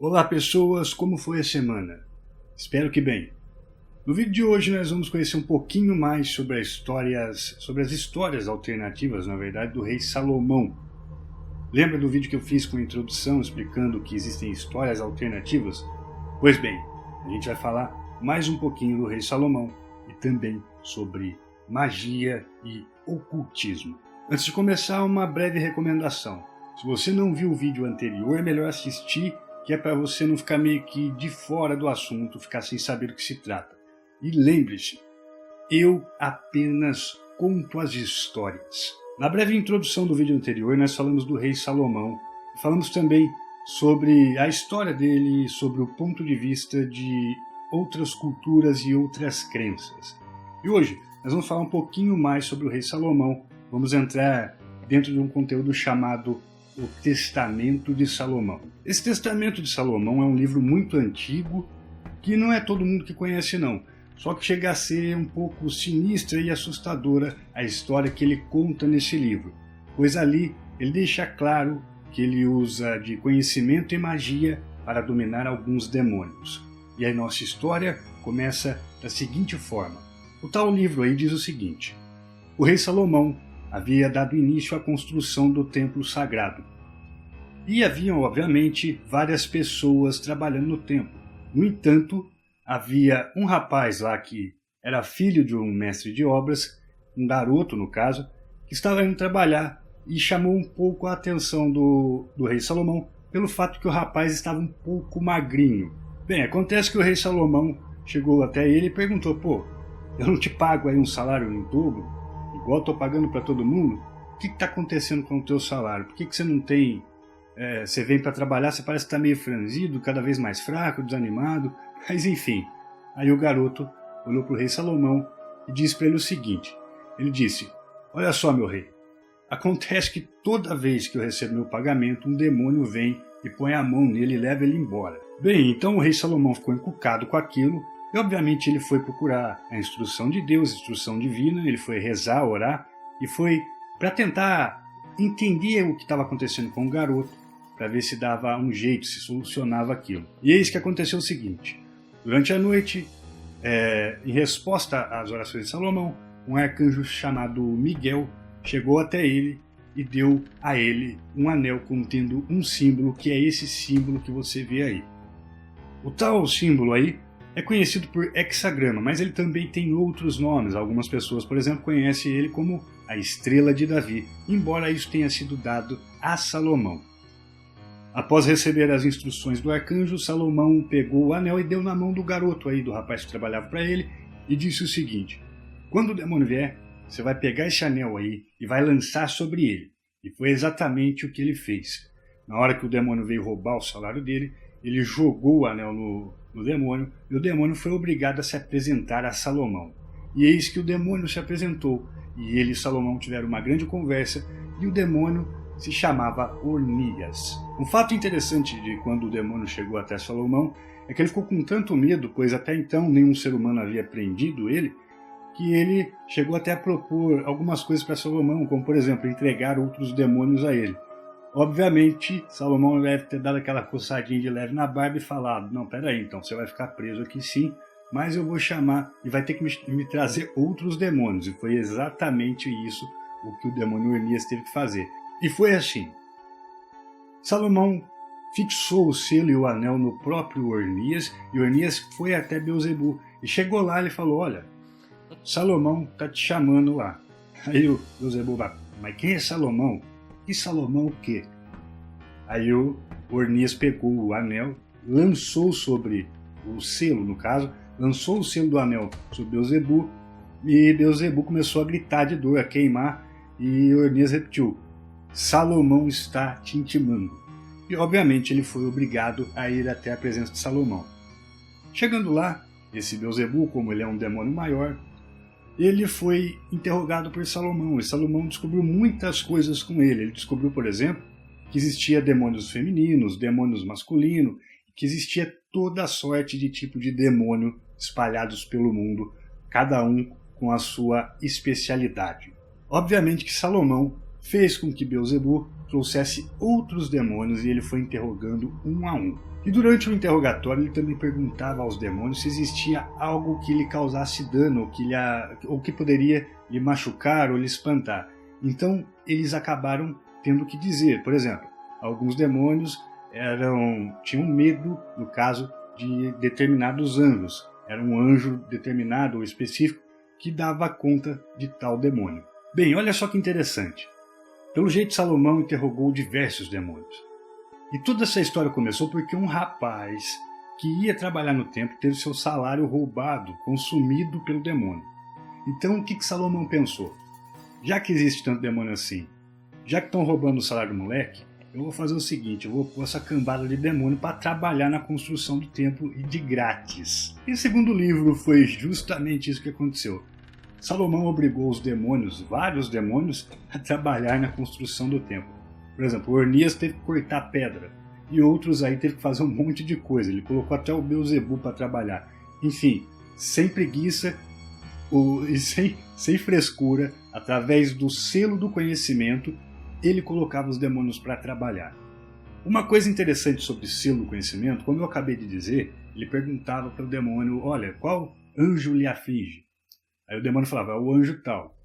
Olá pessoas, como foi a semana? Espero que bem. No vídeo de hoje nós vamos conhecer um pouquinho mais sobre as histórias alternativas, na verdade, do rei Salomão. Lembra do vídeo que eu fiz com a introdução explicando que existem histórias alternativas? Pois bem, a gente vai falar mais um pouquinho do rei Salomão e também sobre magia e ocultismo. Antes de começar, uma breve recomendação. Se você não viu o vídeo anterior, é melhor assistir, que é para você não ficar meio que de fora do assunto, ficar sem saber do que se trata. E lembre-se, eu apenas conto as histórias. Na breve introdução do vídeo anterior, nós falamos do rei Salomão. Falamos também sobre a história dele, sobre o ponto de vista de outras culturas e outras crenças. E hoje, nós vamos falar um pouquinho mais sobre o rei Salomão. Vamos entrar dentro de um conteúdo chamado O Testamento de Salomão. Esse Testamento de Salomão é um livro muito antigo, que não é todo mundo que conhece não. Só que chega a ser um pouco sinistra e assustadora a história que ele conta nesse livro. Pois ali ele deixa claro que ele usa de conhecimento e magia para dominar alguns demônios. E a nossa história começa da seguinte forma. O tal livro aí diz o seguinte: o rei Salomão havia dado início à construção do templo sagrado. E haviam, obviamente, várias pessoas trabalhando no templo. No entanto, havia um rapaz lá que era filho de um mestre de obras, um garoto no caso, que estava indo trabalhar e chamou um pouco a atenção do rei Salomão pelo fato que o rapaz estava um pouco magrinho. Bem, acontece que o rei Salomão chegou até ele e perguntou: pô, eu não te pago aí um salário em dobro? Igual estou pagando para todo mundo? O que está acontecendo com o teu salário? Por que você não tem... você vem para trabalhar, você parece que está meio franzido, cada vez mais fraco, desanimado. Mas enfim, aí o garoto olhou para o rei Salomão e disse para ele o seguinte. Ele disse: olha só, meu rei, acontece que toda vez que eu recebo meu pagamento, um demônio vem e põe a mão nele e leva ele embora. Bem, então o rei Salomão ficou encucado com aquilo. E obviamente ele foi procurar a instrução de Deus, a instrução divina, ele foi rezar, orar, e foi para tentar entender o que estava acontecendo com o garoto, para ver se dava um jeito, se solucionava aquilo. E eis que aconteceu o seguinte: durante a noite, em resposta às orações de Salomão, um arcanjo chamado Miguel chegou até ele e deu a ele um anel contendo um símbolo, que é esse símbolo que você vê aí. O tal símbolo aí é conhecido por hexagrama, mas ele também tem outros nomes. Algumas pessoas, por exemplo, conhecem ele como a Estrela de Davi, embora isso tenha sido dado a Salomão. Após receber as instruções do arcanjo, Salomão pegou o anel e deu na mão do garoto aí, do rapaz que trabalhava para ele, e disse o seguinte: quando o demônio vier, você vai pegar esse anel aí e vai lançar sobre ele. E foi exatamente o que ele fez. Na hora que o demônio veio roubar o salário dele, ele jogou o anel no demônio, e o demônio foi obrigado a se apresentar a Salomão. E eis que o demônio se apresentou, e ele e Salomão tiveram uma grande conversa, e o demônio se chamava Ornias. Um fato interessante de quando o demônio chegou até Salomão é que ele ficou com tanto medo, pois até então nenhum ser humano havia prendido ele, que ele chegou até a propor algumas coisas para Salomão, como por exemplo, entregar outros demônios a ele. Obviamente, Salomão deve ter dado aquela coçadinha de leve na barba e falado: não, peraí, então você vai ficar preso aqui sim, mas eu vou chamar e vai ter que me trazer outros demônios. E foi exatamente isso o que o demônio Ornias teve que fazer. E foi assim. Salomão fixou o selo e o anel no próprio Ornias, e Ornias foi até Beelzebu. E chegou lá e falou: olha, Salomão está te chamando lá. Aí o Beelzebu vai: mas quem é Salomão? E Salomão o quê? Aí o Ornias pegou o anel, lançou sobre o selo, no caso, lançou o selo do anel sobre Beelzebu, e Beelzebu começou a gritar de dor, a queimar, e Ornias repetiu: Salomão está te intimando. E obviamente ele foi obrigado a ir até a presença de Salomão. Chegando lá, esse Beelzebu, como ele é um demônio maior, ele foi interrogado por Salomão, e Salomão descobriu muitas coisas com ele. Ele descobriu, por exemplo, que existia demônios femininos, demônios masculinos, que existia toda sorte de tipo de demônio espalhados pelo mundo, cada um com a sua especialidade. Obviamente que Salomão fez com que Beelzebu trouxesse outros demônios e ele foi interrogando um a um. E durante o interrogatório ele também perguntava aos demônios se existia algo que lhe causasse dano, ou que poderia lhe machucar ou lhe espantar. Então eles acabaram tendo que dizer, por exemplo, alguns demônios tinham medo, no caso, de determinados anjos. Era um anjo determinado ou específico que dava conta de tal demônio. Bem, olha só que interessante. Pelo jeito, Salomão interrogou diversos demônios. E toda essa história começou porque um rapaz que ia trabalhar no templo teve seu salário roubado, consumido pelo demônio. Então o que Salomão pensou? Já que existe tanto demônio assim, já que estão roubando o salário do moleque, eu vou fazer o seguinte, eu vou pôr essa cambada de demônio para trabalhar na construção do templo e de grátis. E segundo o livro, foi justamente isso que aconteceu. Salomão obrigou os demônios, vários demônios, a trabalhar na construção do templo. Por exemplo, Ornias teve que cortar pedra, e outros aí teve que fazer um monte de coisa. Ele colocou até o Beelzebu para trabalhar. Enfim, sem preguiça e sem frescura, através do selo do conhecimento, ele colocava os demônios para trabalhar. Uma coisa interessante sobre o selo do conhecimento, como eu acabei de dizer, ele perguntava para o demônio, olha, qual anjo lhe aflige? Aí o demônio falava, é o anjo tal.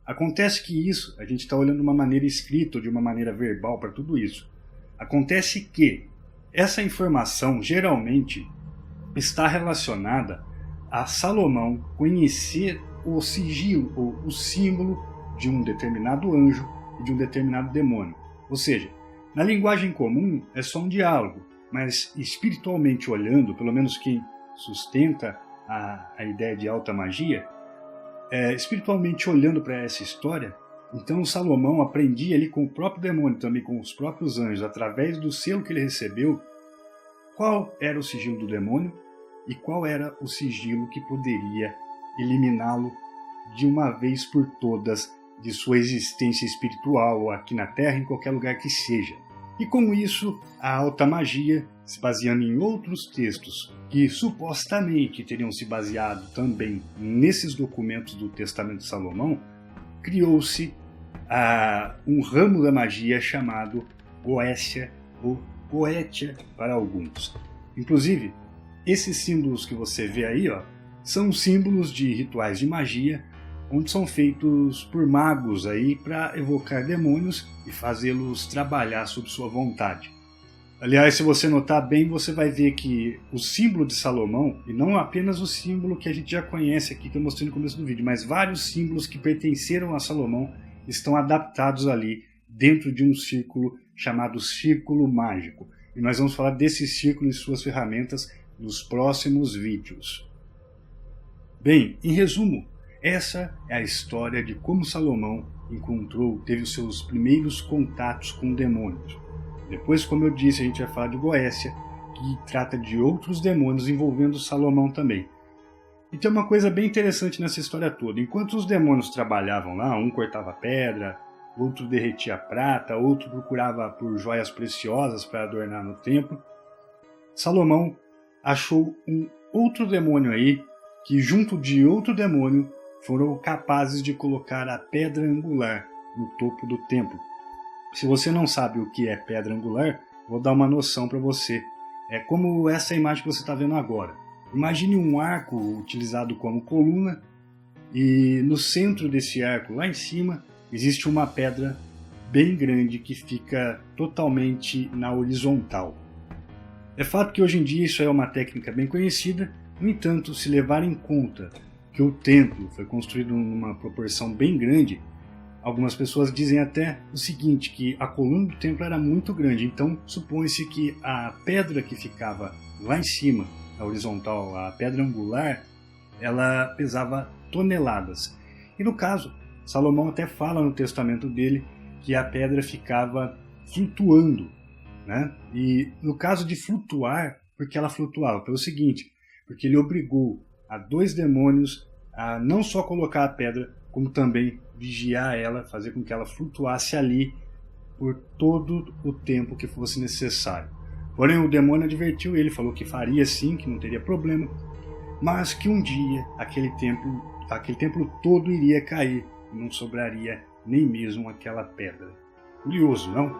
Acontece que isso, a gente está olhando de uma maneira escrita ou de uma maneira verbal para tudo isso. Acontece que essa informação geralmente está relacionada a Salomão conhecer o sigilo ou o símbolo de um determinado anjo e de um determinado demônio. Ou seja, na linguagem comum é só um diálogo, mas espiritualmente olhando, pelo menos quem sustenta a ideia de alta magia, espiritualmente olhando para essa história, então Salomão aprendia ali com o próprio demônio, também com os próprios anjos, através do selo que ele recebeu, qual era o sigilo do demônio e qual era o sigilo que poderia eliminá-lo de uma vez por todas de sua existência espiritual, aqui na Terra, em qualquer lugar que seja. E com isso, a alta magia, se baseando em outros textos que supostamente teriam se baseado também nesses documentos do Testamento de Salomão, criou-se um ramo da magia chamado Goécia ou Goétia para alguns. Inclusive, esses símbolos que você vê aí, são símbolos de rituais de magia, onde são feitos por magos aí para evocar demônios e fazê-los trabalhar sob sua vontade. Aliás, se você notar bem, você vai ver que o símbolo de Salomão, e não apenas o símbolo que a gente já conhece aqui, que eu mostrei no começo do vídeo, mas vários símbolos que pertenceram a Salomão estão adaptados ali dentro de um círculo chamado Círculo Mágico. E nós vamos falar desse círculo e suas ferramentas nos próximos vídeos. Bem, em resumo, essa é a história de como Salomão teve os seus primeiros contatos com demônios. Depois, como eu disse, a gente vai falar de Goécia, que trata de outros demônios envolvendo Salomão também. E tem uma coisa bem interessante nessa história toda. Enquanto os demônios trabalhavam lá, um cortava pedra, outro derretia prata, outro procurava por joias preciosas para adornar no templo, Salomão achou um outro demônio aí, que junto de outro demônio foram capazes de colocar a pedra angular no topo do templo. Se você não sabe o que é pedra angular, vou dar uma noção para você. É como essa imagem que você está vendo agora. Imagine um arco utilizado como coluna e no centro desse arco, lá em cima, existe uma pedra bem grande que fica totalmente na horizontal. É fato que hoje em dia isso é uma técnica bem conhecida, no entanto, se levar em conta que o templo foi construído numa proporção bem grande, algumas pessoas dizem até o seguinte, que a coluna do templo era muito grande, então supõe-se que a pedra que ficava lá em cima, na horizontal, a pedra angular, ela pesava toneladas. E no caso, Salomão até fala no testamento dele que a pedra ficava flutuando, né? E no caso de flutuar, porque ela flutuava? Pelo seguinte, porque ele obrigou a dois demônios a não só colocar a pedra, como também vigiar ela, fazer com que ela flutuasse ali por todo o tempo que fosse necessário. Porém, o demônio advertiu ele, falou que faria sim, que não teria problema, mas que um dia aquele templo todo iria cair e não sobraria nem mesmo aquela pedra. Curioso, não?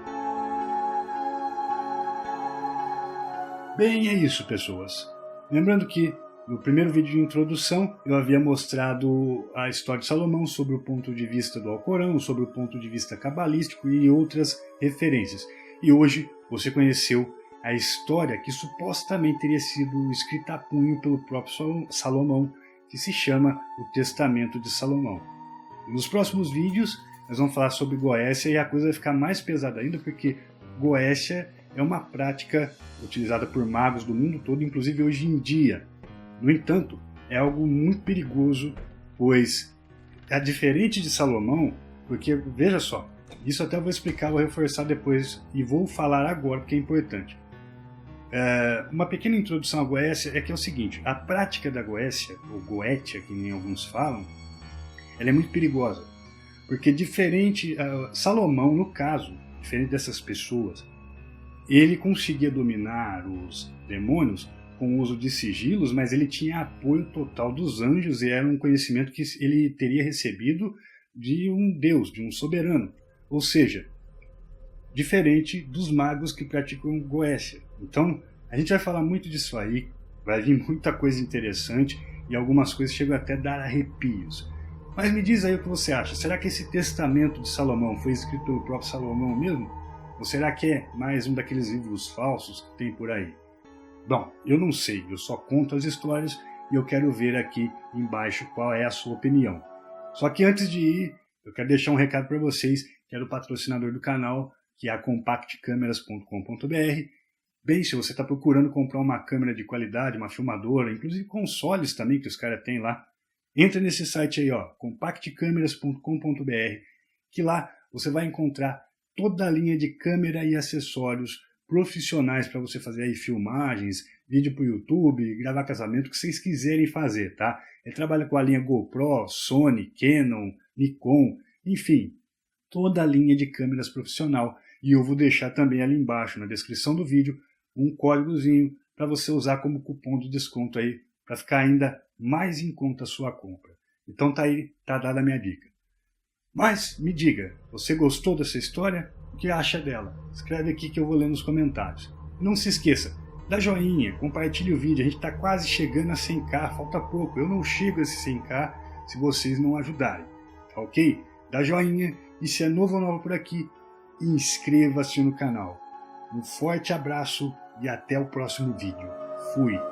Bem, é isso, pessoas. Lembrando que no primeiro vídeo de introdução eu havia mostrado a história de Salomão sobre o ponto de vista do Alcorão, sobre o ponto de vista cabalístico e outras referências. E hoje você conheceu a história que supostamente teria sido escrita a punho pelo próprio Salomão, que se chama o Testamento de Salomão. E nos próximos vídeos nós vamos falar sobre Goécia e a coisa vai ficar mais pesada ainda porque Goécia é uma prática utilizada por magos do mundo todo, inclusive hoje em dia. No entanto, é algo muito perigoso, pois é diferente de Salomão, porque, veja só, isso até eu vou explicar, vou reforçar depois e vou falar agora porque é importante. Uma pequena introdução à Goécia é que é o seguinte, a prática da Goécia, ou Goétia, que nem alguns falam, ela é muito perigosa, porque diferente, Salomão, no caso, diferente dessas pessoas, ele conseguia dominar os demônios com o uso de sigilos, mas ele tinha apoio total dos anjos e era um conhecimento que ele teria recebido de um deus, de um soberano. Ou seja, diferente dos magos que praticam Goécia. Então, a gente vai falar muito disso aí, vai vir muita coisa interessante e algumas coisas chegam até a dar arrepios. Mas me diz aí o que você acha. Será que esse testamento de Salomão foi escrito pelo próprio Salomão mesmo? Ou será que é mais um daqueles livros falsos que tem por aí? Bom, eu não sei, eu só conto as histórias e eu quero ver aqui embaixo qual é a sua opinião. Só que antes de ir, eu quero deixar um recado para vocês, que é do patrocinador do canal, que é a compactcameras.com.br. Bem, se você está procurando comprar uma câmera de qualidade, uma filmadora, inclusive consoles também que os caras têm lá, entra nesse site aí, ó, compactcameras.com.br, que lá você vai encontrar toda a linha de câmera e acessórios profissionais para você fazer aí filmagens, vídeo para o YouTube, gravar casamento, o que vocês quiserem fazer, tá? Ele trabalha com a linha GoPro, Sony, Canon, Nikon, enfim, toda a linha de câmeras profissional. E eu vou deixar também ali embaixo, na descrição do vídeo, um códigozinho para você usar como cupom de desconto aí, para ficar ainda mais em conta a sua compra. Então tá aí, tá dada a minha dica. Mas me diga, você gostou dessa história? O que acha dela? Escreve aqui que eu vou ler nos comentários. Não se esqueça, dá joinha, compartilhe o vídeo, a gente está quase chegando a 100k, falta pouco, eu não chego a esse 100k se vocês não ajudarem, tá ok? Dá joinha e se é novo ou nova por aqui, inscreva-se no canal. Um forte abraço e até o próximo vídeo. Fui!